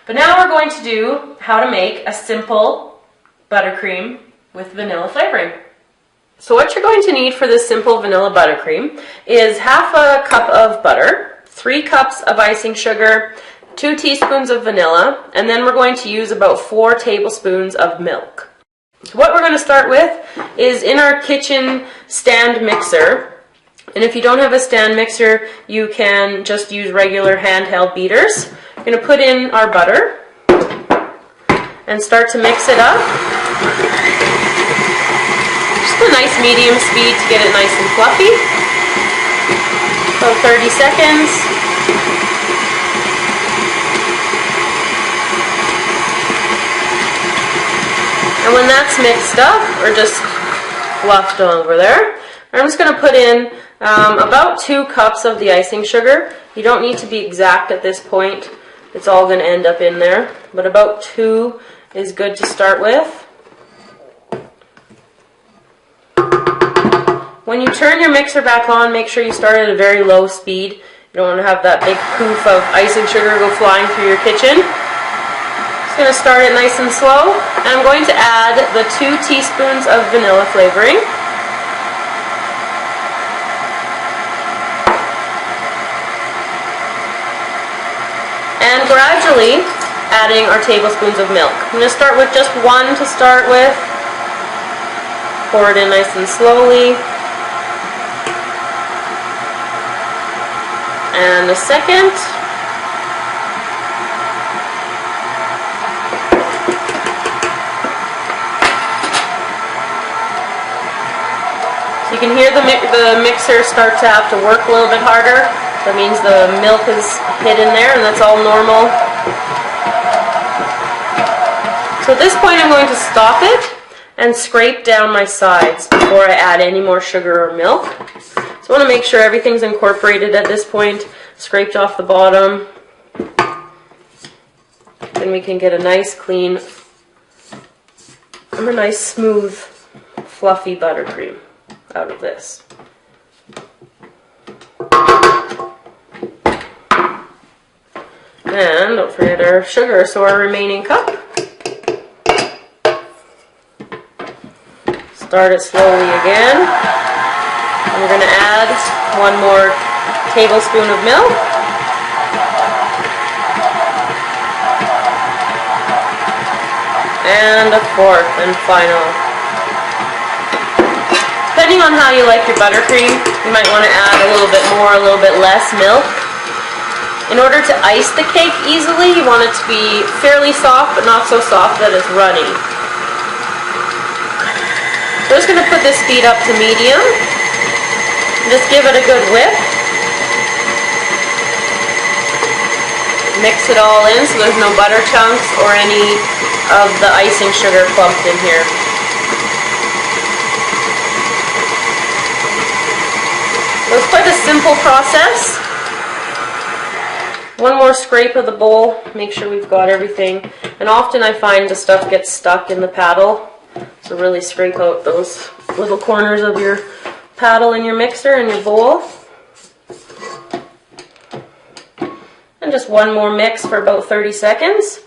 But now we're going to do how to make a simple buttercream with vanilla flavoring. So what you're going to need for this simple vanilla buttercream is half a cup of butter, 3 cups of icing sugar, 2 teaspoons of vanilla, and then we're going to use about 4 tablespoons of milk. What we're going to start with is in our kitchen stand mixer. And if you don't have a stand mixer, you can just use regular handheld beaters. We're going to put in our butter and start to mix it up. Just a nice medium speed to get it nice and fluffy. About 30 seconds. And when that's mixed up, or just fluffed over there, I'm just going to put in about 2 cups of the icing sugar. You don't need to be exact at this point. It's all going to end up in there. But about 2 is good to start with. When you turn your mixer back on, make sure you start at a very low speed. You don't want to have that big poof of icing sugar go flying through your kitchen. Just going to start it nice and slow. And I'm going to add the 2 teaspoons of vanilla flavoring. And gradually adding our tablespoons of milk. I'm going to start with just 1 to start with. Pour it in nice and slowly. And a second. So you can hear the mixer start to have to work a little bit harder. That means the milk is hidden there, and that's all normal. So at this point I'm going to stop it and scrape down my sides before I add any more sugar or milk. So I want to make sure everything's incorporated at this point, scraped off the bottom. Then we can get a nice clean, and a nice smooth, fluffy buttercream out of this. And don't forget our sugar, so our remaining cup. Start it slowly again. And we're going to add 1 more tablespoon of milk. And a 4th and final. Depending on how you like your buttercream, you might want to add a little bit more, a little bit less milk. In order to ice the cake easily, you want it to be fairly soft, but not so soft that it's runny. So I'm just going to put this speed up to medium. Just give it a good whip. Mix it all in so there's no butter chunks or any of the icing sugar clumped in here. So it's quite a simple process. 1 more scrape of the bowl, make sure we've got everything. And often I find the stuff gets stuck in the paddle. So really scrape out those little corners of your paddle in your mixer and your bowl. And just 1 more mix for about 30 seconds.